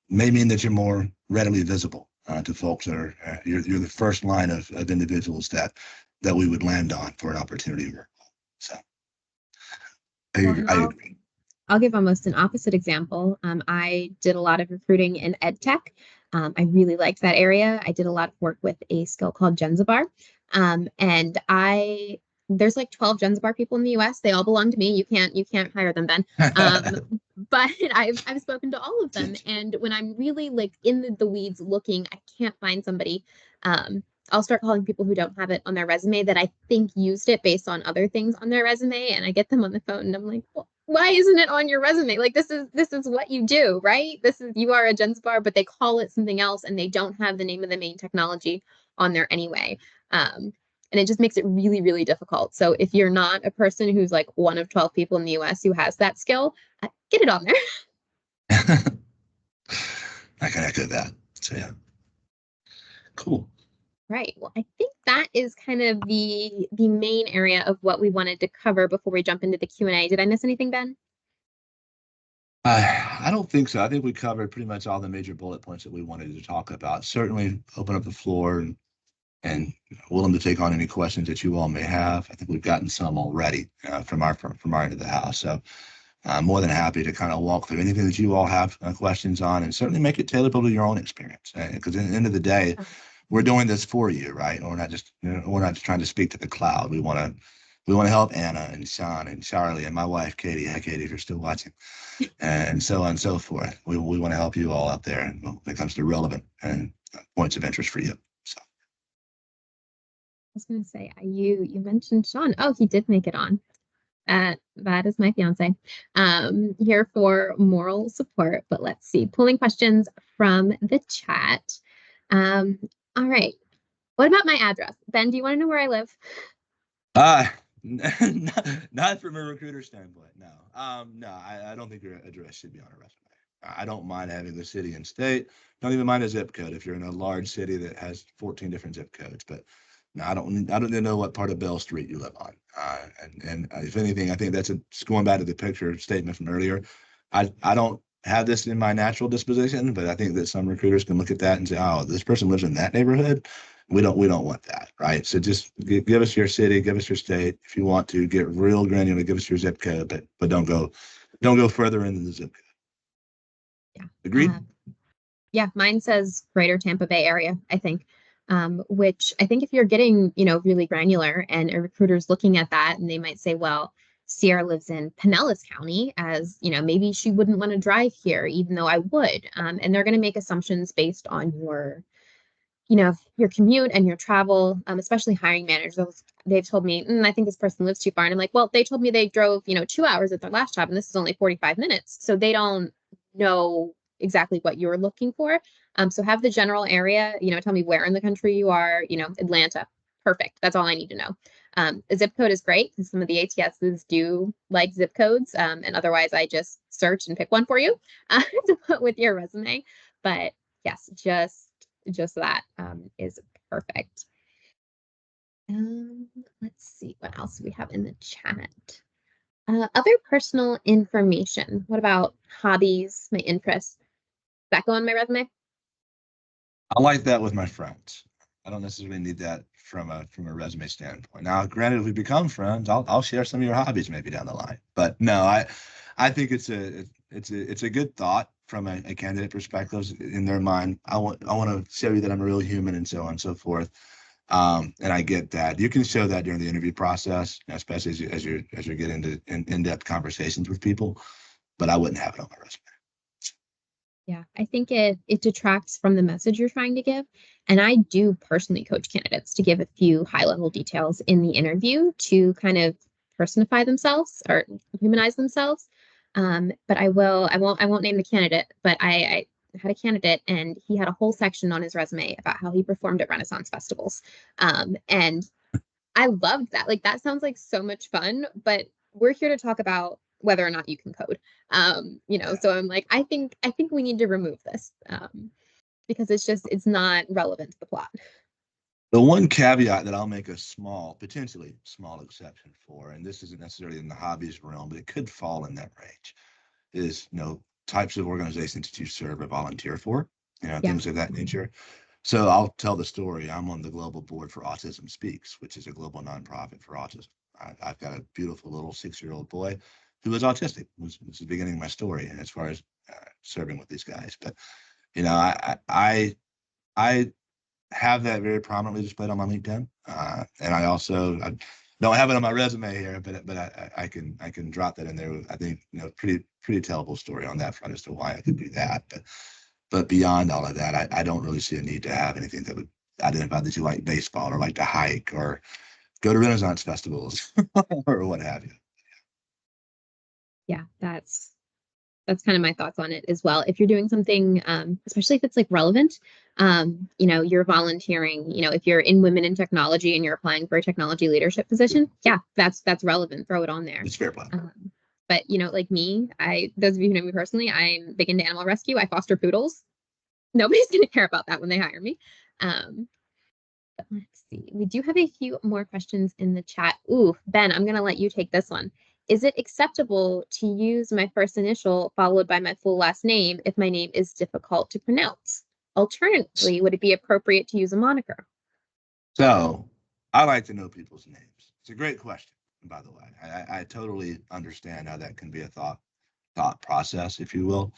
may mean that you're more readily visible to folks that are you're the first line of individuals that we would land on for an opportunity. So Well, I agree. I'll give almost an opposite example. I did a lot of recruiting in ed tech. I really liked that area. I did a lot of work with a skill called Genzabar. And there's like 12 Genzabar people in the US. They all belong to me. You can't hire them, Ben. But I've spoken to all of them. And when I'm really like in the weeds looking, I can't find somebody. I'll start calling people who don't have it on their resume that I think used it based on other things on their resume. And I get them on the phone and I'm like, well, why isn't it on your resume? Like this is what you do, right? You are a Genzabar, but they call it something else and they don't have the name of the main technology on there anyway. And it just makes it really, really difficult. So if you're not a person who's like one of 12 people in the US who has that skill, get it on there. I can echo that. So yeah, cool. Right. Well, I think that is kind of the main area of what we wanted to cover before we jump into the Q&A. Did I miss anything, Ben? I don't think so. I think we covered pretty much all the major bullet points that we wanted to talk about. Certainly open up the floor and willing to take on any questions that you all may have. I think we've gotten some already from our end of the house. So I'm more than happy to kind of walk through anything that you all have questions on and certainly make it tailored to your own experience. Because at the end of the day, we're doing this for you, right? We're not just trying to speak to the cloud. We want to help Anna and Sean and Charlie and my wife Katie. Hi Katie, if you're still watching, and so on and so forth. We want to help you all out there when it comes to relevant and points of interest for you. So I was going to say, you mentioned Sean. Oh, he did make it on. That is my fiance. Here for moral support. But let's see, pulling questions from the chat. All right. What about my address? Ben, do you want to know where I live? Uh not from a recruiter standpoint. No. No, I don't think your address should be on a resume. I don't mind having the city and state. Don't even mind a zip code if you're in a large city that has 14 different zip codes. But no, I don't even know what part of Bell Street you live on. And if anything, I think that's going back to the picture statement from earlier. I don't have this in my natural disposition, but I think that some recruiters can look at that and say, oh, this person lives in that neighborhood. We don't want that, right? So just give us your city, give us your state. If you want to get real granular, give us your zip code, but don't go further into the zip code. Yeah. Agreed? Yeah, mine says Greater Tampa Bay area, I think. which I think if you're getting, really granular and a recruiter's looking at that and they might say, well, Ciara lives in Pinellas County, as, maybe she wouldn't want to drive here, even though I would. And they're going to make assumptions based on your commute and your travel, especially hiring managers. They've told me, I think this person lives too far. And I'm like, well, they told me they drove, 2 hours at their last job, and this is only 45 minutes. So they don't know exactly what you're looking for. So have the general area, tell me where in the country you are, Atlanta. Perfect. That's all I need to know. A zip code is great because some of the ATSs do like zip codes. And otherwise, I just search and pick one for you to put with your resume. But yes, just that is perfect. Let's see what else we have in the chat. Other personal information. What about hobbies, my interests? Does that go on my resume? I like that with my friends. I don't necessarily need that from a resume standpoint. Now, granted, if we become friends, I'll share some of your hobbies maybe down the line. But no, I think it's a good thought from a candidate perspective in their mind. I want to show you that I'm a real human and so on and so forth. And I get that. You can show that during the interview process, especially as you're getting into in-depth conversations with people. But I wouldn't have it on my resume. Yeah, I think it detracts from the message you're trying to give. And I do personally coach candidates to give a few high-level details in the interview to kind of personify themselves or humanize themselves. But I won't name the candidate, but I had a candidate and he had a whole section on his resume about how he performed at Renaissance festivals. And I loved that. Like that sounds like so much fun, but we're here to talk about whether or not you can code. Yeah. So I'm like, I think we need to remove this because it's not relevant to the plot. The one caveat that I'll make a potentially small exception for, and this isn't necessarily in the hobbies realm, but it could fall in that range, is types of organizations that you serve or volunteer for, Yeah. things of that nature. So I'll tell the story. I'm on the global board for Autism Speaks, which is a global nonprofit for autism. I've got a beautiful little 6-year-old boy who is autistic. This is the beginning of my story, and as far as serving with these guys, but I have that very prominently displayed on my LinkedIn, and I don't have it on my resume here, but I can drop that in there. I think pretty tellable story on that front as to why I could do that. But beyond all of that, I don't really see a need to have anything that would identify that you like baseball or like to hike or go to Renaissance festivals or what have you. Yeah, that's kind of my thoughts on it as well. If you're doing something, especially if it's like relevant, you're volunteering, if you're in women in technology and you're applying for a technology leadership position, yeah, that's relevant. Throw it on there. It's fair play. But like me, those of you who know me personally, I'm big into animal rescue. I foster poodles. Nobody's going to care about that when they hire me. But let's see. We do have a few more questions in the chat. Ooh, Ben, I'm going to let you take this one. Is it acceptable to use my first initial followed by my full last name if my name is difficult to pronounce? Alternatively, would it be appropriate to use a moniker? So I like to know people's names. It's a great question, by the way. I totally understand how that can be a thought process, if you will.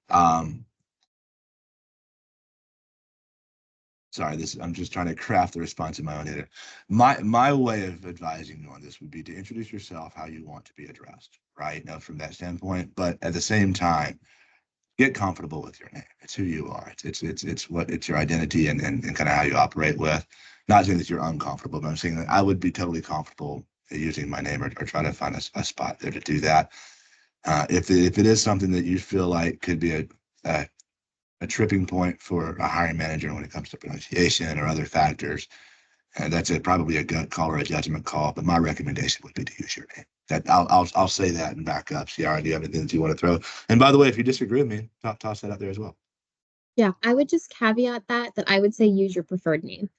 Um, Sorry, I'm just trying to craft the response in my own head. My way of advising you on this would be to introduce yourself how you want to be addressed, right? Now, from that standpoint, but at the same time, get comfortable with your name. It's who you are. It's your identity and kind of how you operate with. Not saying that you're uncomfortable, but I'm saying that I would be totally comfortable using my name or try to find a spot there to do that. If it is something that you feel like could be a a tripping point for a hiring manager when it comes to pronunciation or other factors. And that's probably a gut call or a judgment call. But my recommendation would be to use your name. That I'll say that and back up. Ciara, do you have anything that you want to throw? And by the way, if you disagree with me, toss that out there as well. Yeah, I would just caveat that I would say use your preferred name.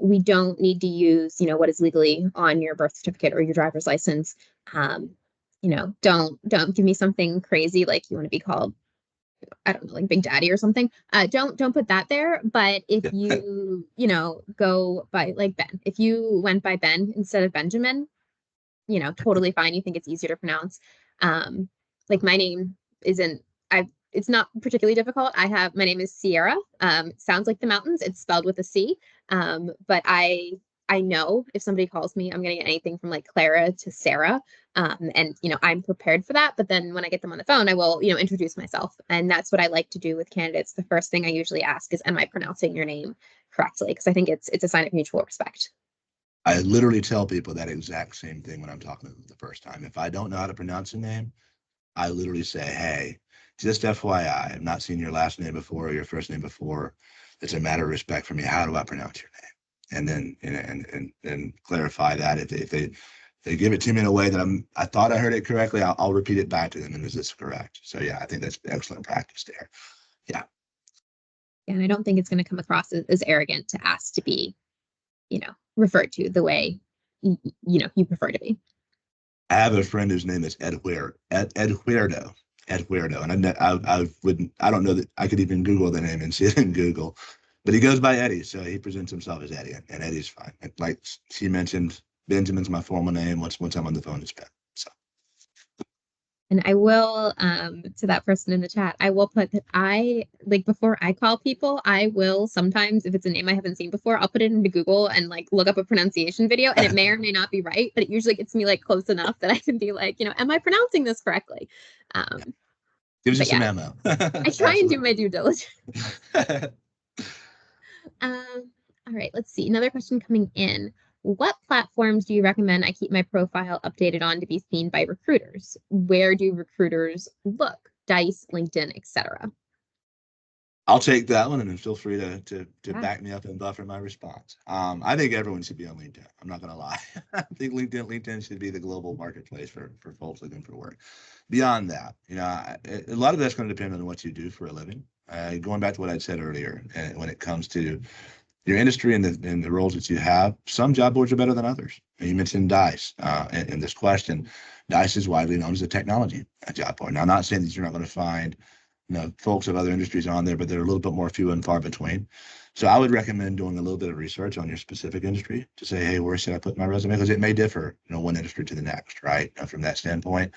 We don't need to use, what is legally on your birth certificate or your driver's license. Don't give me something crazy like you want to be called, I don't know, like Big Daddy or something. Don't put that there. But if Yeah. you go by like Ben, if you went by Ben instead of Benjamin, totally fine. You think it's easier to pronounce. Like my name isn't, I've it's not particularly difficult. My name is Ciara. Sounds like the mountains. It's spelled with a C. But I know if somebody calls me, I'm gonna get anything from like Clara to Sarah. And I'm prepared for that. But then when I get them on the phone, I will, introduce myself. And that's what I like to do with candidates. The first thing I usually ask is, am I pronouncing your name correctly? Because I think it's a sign of mutual respect. I literally tell people that exact same thing when I'm talking to them the first time. If I don't know how to pronounce a name, I literally say, hey, just FYI, I've not seen your last name before or your first name before. It's a matter of respect for me. How do I pronounce your name? And then and clarify that if they give it to me in a way that I thought I heard it correctly, I'll repeat it back to them. And is this correct? So yeah, I think that's excellent practice there. Yeah. And I don't think it's going to come across as arrogant to ask to be, referred to the way you prefer to be. I have a friend whose name is Eduardo. Eduardo, and I don't know that I could even Google the name and see it in Google, but he goes by Eddie, so he presents himself as Eddie, and Eddie's fine. Like she mentioned, Benjamin's my formal name. Once I'm on the phone, it's Ben. So And I will, to that person in the chat, I will put that I like before I call people, I will sometimes, if it's a name I haven't seen before, I'll put it into Google and like look up a pronunciation video, and it may or may not be right, but it usually gets me like close enough that I can be like, am I pronouncing this correctly? yeah, Um, gives you but some yeah, ammo. I try and do my Absolutely. due diligence. Um, all right, let's see. Another question coming in. What platforms do you recommend I keep my profile updated on to be seen by recruiters? Where do recruiters look? Dice, LinkedIn, etc. I'll take that one, and then feel free to Yeah. back me up and buffer my response. I think everyone should be on LinkedIn. I'm not gonna lie. I think LinkedIn should be the global marketplace for folks looking for work. Beyond that, a lot of that's going to depend on what you do for a living. Going back to what I said earlier, and when it comes to your industry and the roles that you have, some job boards are better than others. You mentioned Dice in this question. Dice is widely known as a technology job board. Now, I'm not saying that you're not going to find folks of other industries on there, but they're a little bit more few and far between. So I would recommend doing a little bit of research on your specific industry to say, hey, where should I put my resume? Because it may differ, one industry to the next, right? From that standpoint.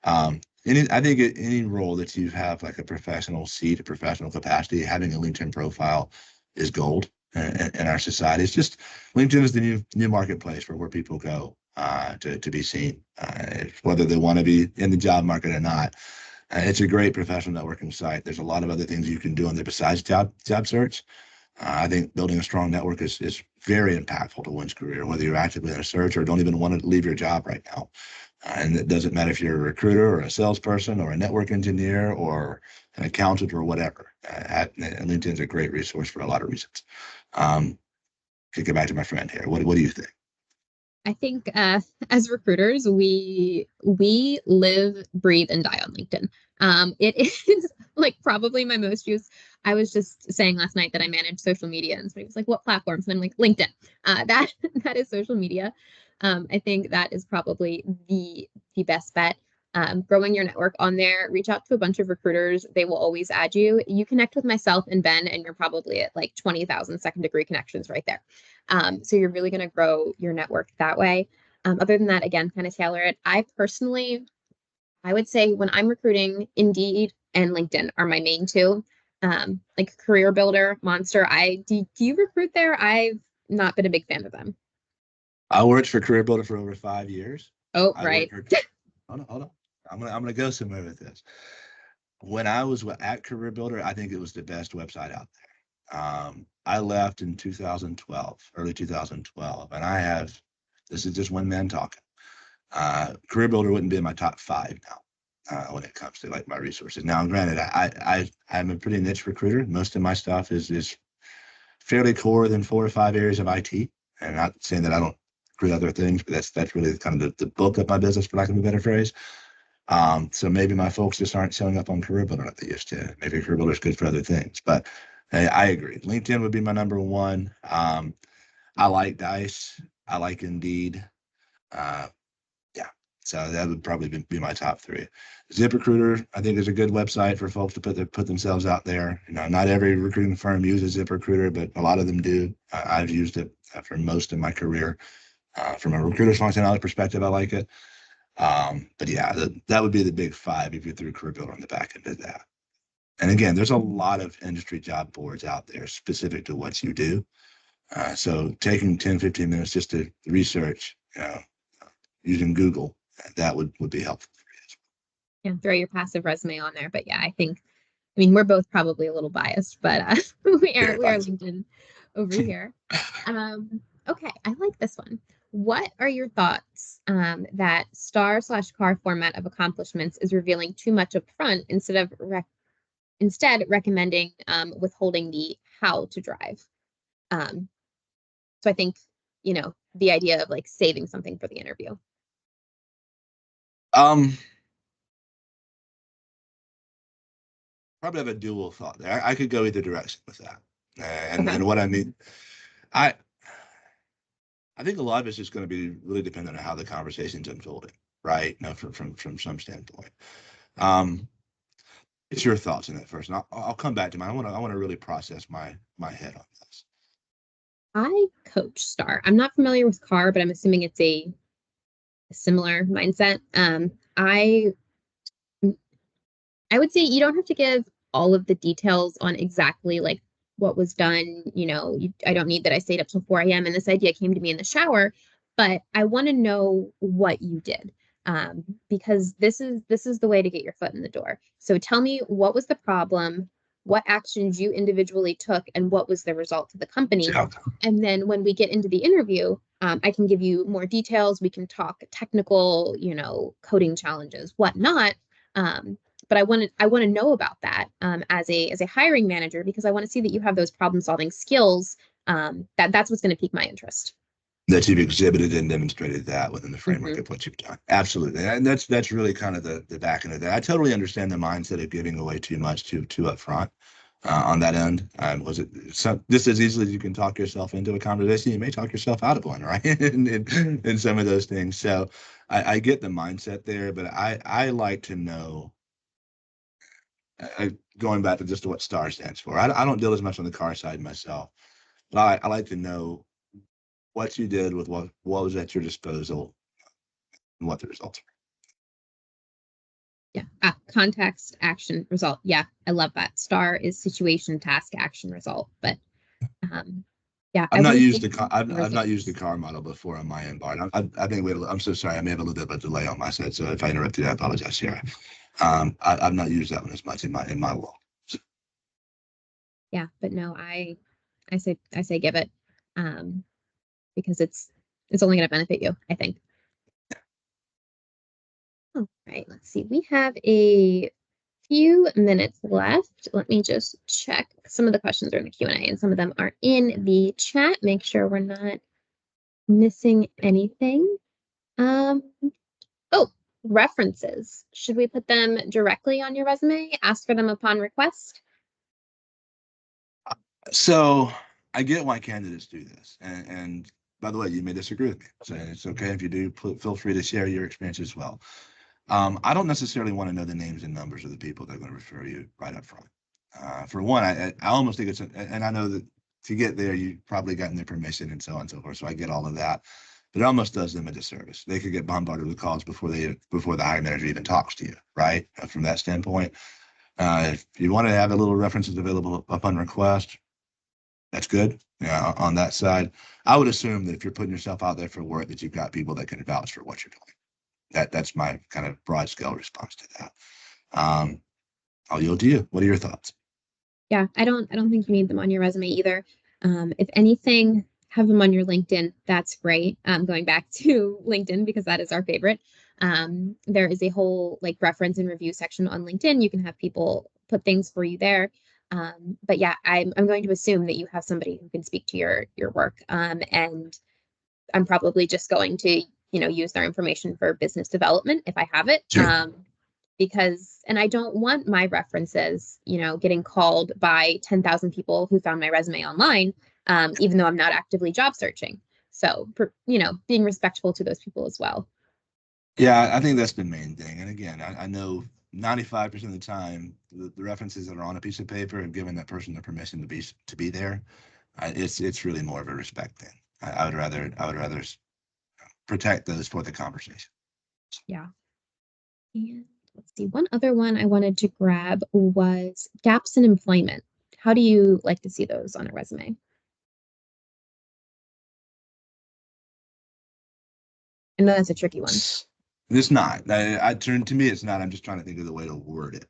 I think any role that you have like a professional seat, a professional capacity, having a LinkedIn profile is gold in our society. It's just LinkedIn is the new marketplace for where people go to be seen, whether they want to be in the job market or not. It's a great professional networking site. There's a lot of other things you can do on there besides job search. I think building a strong network is very impactful to one's career, whether you're actively in a search or don't even want to leave your job right now. And it doesn't matter if you're a recruiter or a salesperson or a network engineer or an accountant or whatever. LinkedIn is a great resource for a lot of reasons. To get back to my friend here, what do you think? I think as recruiters, we live, breathe, and die on LinkedIn. It is like probably my most used. I was just saying last night that I manage social media, and somebody was like, "What platforms?" And I'm like, "LinkedIn." That that is social media. I think that is probably the best bet. Growing your network on there, reach out to a bunch of recruiters. They will always add you. You connect with myself and Ben, and you're probably at like 20,000 second degree connections right there. So you're really going to grow your network that way. Other than that, again, kind of tailor it. I would say when I'm recruiting, Indeed and LinkedIn are my main two. Like Career Builder, Monster. Do you recruit there? I've not been a big fan of them. I worked for Career Builder for over 5 years. Oh, I worked right. for hold on. I'm gonna go somewhere with this. When I was at Career Builder, I think it was the best website out there. I left in 2012, early 2012, and this is just one man talking. Career Builder wouldn't be in my top five now when it comes to like my resources. Now, granted, I'm a pretty niche recruiter. Most of my stuff is fairly core within 4 or 5 areas of IT. And not saying that I don't recruit other things, but that's really kind of the bulk of my business, for lack of a better phrase. So maybe my folks just aren't showing up on Career Builder like they used to. Maybe Career Builder is good for other things, but I agree. LinkedIn would be my number one. I like Dice. I like Indeed. Uh, yeah, so that would probably be my top three. ZipRecruiter, I think, is a good website for folks to put themselves out there. Not every recruiting firm uses ZipRecruiter, but a lot of them do. I've used it for most of my career. From a recruiter's functionality perspective, I like it. But yeah, that would be the big five if you threw Career Builder on the back end of that. And again, there's a lot of industry job boards out there specific to what you do. So taking 10, 15 minutes just to research using Google, that would be helpful. Yeah, throw your passive resume on there. But yeah, I mean, we're both probably a little biased, but Very we are advisable. LinkedIn over here. Okay, I like this one. What are your thoughts that star/car format of accomplishments is revealing too much up front instead recommending withholding the how to drive? Um, so I think, the idea of like saving something for the interview. Um, Probably have a dual thought there. I could go either direction with that. Okay. And what I mean, I I think a lot of it's just going to be really dependent on how the conversation's unfolding, right? From some standpoint. Um, it's your thoughts on that first, and I'll come back to mine. I want to really process my head on this. I coach star. I'm not familiar with car, but I'm assuming it's a similar mindset. I would say you don't have to give all of the details on exactly like what was done. I don't need that I stayed up till 4 a.m. and this idea came to me in the shower, but I want to know what you did. Because this is the way to get your foot in the door. So tell me, what was the problem, what actions you individually took, and what was the result to the company. So, And then when we get into the interview, I can give you more details. We can talk technical, coding challenges, whatnot. But I want to know about that as a hiring manager, because I want to see that you have those problem solving skills. That's what's going to pique my interest. that you've exhibited and demonstrated that within the framework Hmm. of what you've done. Absolutely. And that's really kind of the back end of that. I totally understand the mindset of giving away too much too up front on that end. Was it just as easily as you can talk yourself into a conversation, you may talk yourself out of one, right? in some of those things. So I get the mindset there, but I like to know, going back to just what STAR stands for. I don't deal as much on the car side myself, but I like to know what you did with what was at your disposal and what the results were. Yeah. Context, action, result. Yeah, I love that. Star is situation, task, action, result. But yeah, I wouldn't give the I've not used the results. car model before on my end, Bart. I think I'm so sorry. I may have a little bit of a delay on my side, so if I interrupted, I apologize, Ciara. I've not used that one as much in my world. So, Yeah, but no, I say give it, um, because it's only going to benefit you, I think. All right, let's see. We have a few minutes left. Let me just check. Some of the questions are in the Q&A and some of them are in the chat. Make sure we're not missing anything. Um, oh, references. Should we put them directly on your resume? Ask for them upon request? so I get why candidates do this, and by the way, you may disagree with me, so it's okay if you do. Feel free to share your experience as well. I don't necessarily want to know the names and numbers of the people that are going to refer you right up front. For one, I almost think and I know that to get there, you've probably gotten their permission and so on and so forth. So I get all of that, but it almost does them a disservice. They could get bombarded with calls before the hiring manager even talks to you, right? From that standpoint, if you want to have the little references available upon request, that's good. Yeah, on that side, I would assume that if you're putting yourself out there for work, that you've got people that can vouch for what you're doing. That's my kind of broad scale response to that. Um, I'll yield to you. What are your thoughts? Yeah, I don't think you need them on your resume either. If anything, have them on your LinkedIn. That's great. Going back to LinkedIn because that is our favorite. There is a whole like reference and review section on LinkedIn. You can have people put things for you there. But yeah, I'm going to assume that you have somebody who can speak to your work. And I'm probably just going to, use their information for business development if I have it. Sure. Because, and I don't want my references, getting called by 10,000 people who found my resume online, even though I'm not actively job searching. So, being respectful to those people as well. Yeah, I think that's the main thing. And again, I know 95% of the time, the references that are on a piece of paper have given that person the permission to be there. It's really more of a respect thing. I would rather protect those for the conversation. Yeah. And let's see, one other one I wanted to grab was gaps in employment. How do you like to see those on a resume? I know that's a tricky one. It's not. To me, it's not. I'm just trying to think of the way to word it.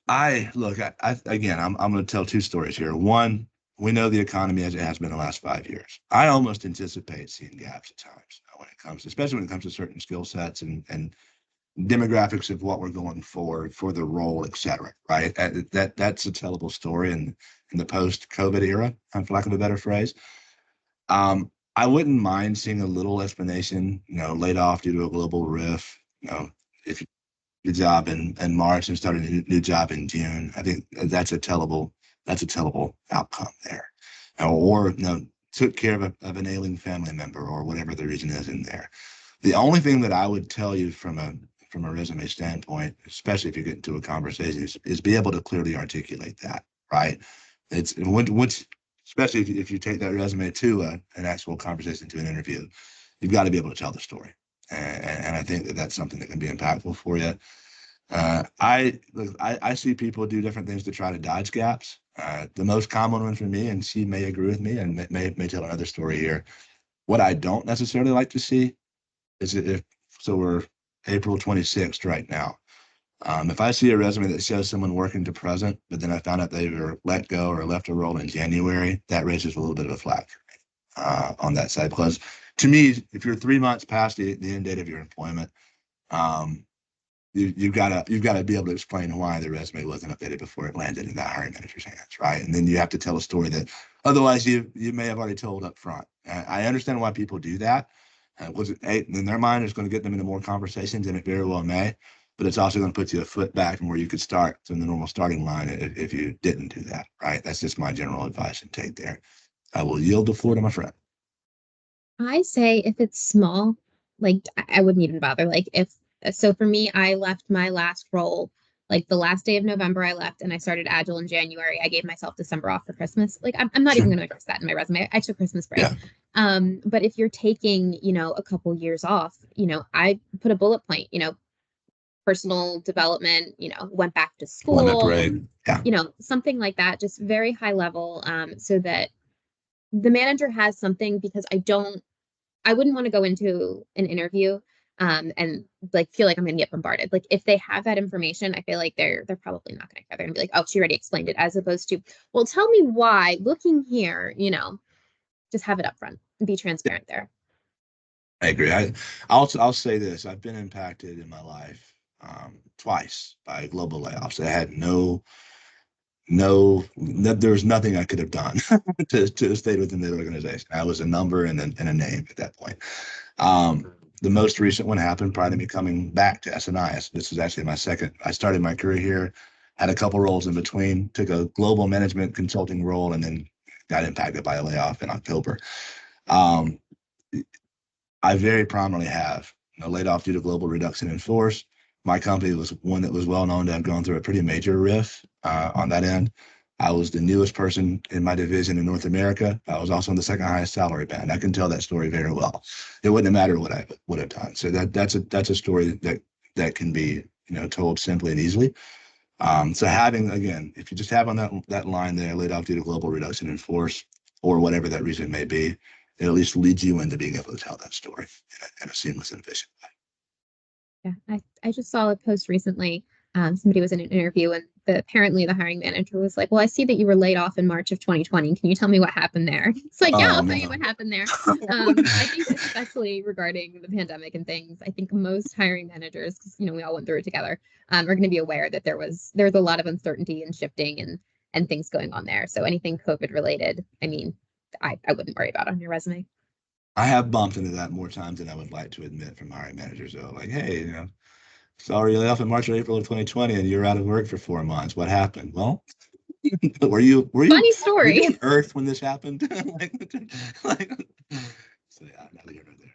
I look. Again, I'm going to tell two stories here. One, we know the economy as it has been the last 5 years. I almost anticipate seeing gaps at times when it comes, especially when it comes to certain skill sets and demographics of what we're going for the role, et cetera. Right. That's a tellable story in the post-COVID era, for lack of a better phrase. I wouldn't mind seeing a little explanation, laid off due to a global rift, if you get a job in March and started a new job in June. I think that's a tellable outcome there. Or, took care of an ailing family member or whatever the reason is in there. The only thing that I would tell you from a resume standpoint, especially if you get into a conversation, is be able to clearly articulate that, right? It's once especially if you take that resume to an actual conversation, to an interview, you've got to be able to tell the story. And I think that that's something that can be impactful for you. I see people do different things to try to dodge gaps. The most common one for me, and she may agree with me and may tell another story here. What I don't necessarily like to see is so we're April 26th right now. If I see a resume that shows someone working to present, but then I found out they were let go or left a role in January, that raises a little bit of a flag on that side. Because to me, if you're 3 months past the end date of your employment, um, you've got to be able to explain why the resume wasn't updated before it landed in that hiring manager's hands, right? And then you have to tell a story that otherwise you may have already told up front. I understand why people do that. Was it in their mind? It's going to get them into more conversations, and it very well may. But it's also going to put you a foot back from where you could start from the normal starting line if you didn't do that, right? That's just my general advice and take there. I will yield the floor to my friend. I say if it's small, like I wouldn't even bother. Like if so for me, I left my last role like the last day of November I left and I started Agile in January. I gave myself December off for Christmas. Like I'm not even Sure. going to address that in my resume. I took Christmas break. Yeah. But if you're taking, a couple years off, I put a bullet point, personal development, went back to Employment school, break. Yeah. something like that, just very high level, so that the manager has something because I wouldn't want to go into an interview and like feel like I'm gonna get bombarded. Like if they have that information, I feel like they're probably not gonna care. They're gonna be like, oh, she already explained it, as opposed to, well, tell me why, looking here, just have it up front and be transparent there. I agree. I'll say this. I've been impacted in my life twice by global layoffs. I had there was nothing I could have done to stay within the organization. I was a number and a name at that point. The most recent one happened prior to me coming back to SNI. This was actually my second. I started my career here, had a couple roles in between, took a global management consulting role, and then got impacted by a layoff in October. Um, I very prominently have laid off due to global reduction in force. My company was one that was well known to have gone through a pretty major riff on that end. I was the newest person in my division in North America. I was also in the second highest salary band. I can tell that story very well. It wouldn't have mattered what I would have done. So that's a story that can be told simply and easily. So having, again, if you just have on that line there, laid off due to global reduction in force or whatever that reason may be, it at least leads you into being able to tell that story in a seamless and efficient way. Yeah, I just saw a post recently. Somebody was in an interview and apparently the hiring manager was like, well, I see that you were laid off in March of 2020. Can you tell me what happened there? It's like, yeah, Oh I'll tell you no. what happened there. I think especially regarding the pandemic and things, I think most hiring managers, because we all went through it together, are going to be aware that there's a lot of uncertainty and shifting and things going on there. So anything COVID related, I mean, I wouldn't worry about on your resume. I have bumped into that more times than I would like to admit from hiring managers, though. Like, hey, sorry you laid off in March or April of 2020 and you're out of work for 4 months. What happened? Well, were you were you Funny were you story. on Earth when this happened? like, so yeah, neither here nor there.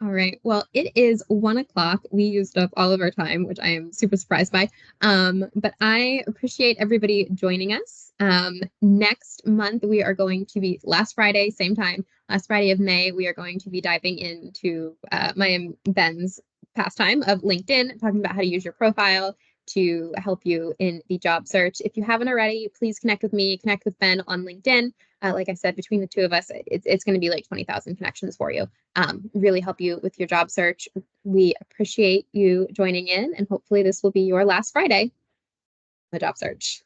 All right. Well, it is 1 o'clock. We used up all of our time, which I am super surprised by. But I appreciate everybody joining us. Next month, we are going to be last Friday, same time, last Friday of May, we are going to be diving into my and Ben's pastime of LinkedIn, talking about how to use your profile to help you in the job search. If you haven't already, please connect with me, connect with Ben on LinkedIn. Like I said, between the two of us, it's going to be like 20,000 connections for you. Really help you with your job search. We appreciate you joining in, and hopefully this will be your last Friday the job search.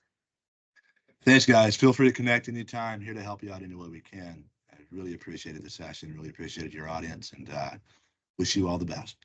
Thanks, guys. Feel free to connect anytime. Here to help you out any way we can. I really appreciated the session. Really appreciated your audience, and wish you all the best.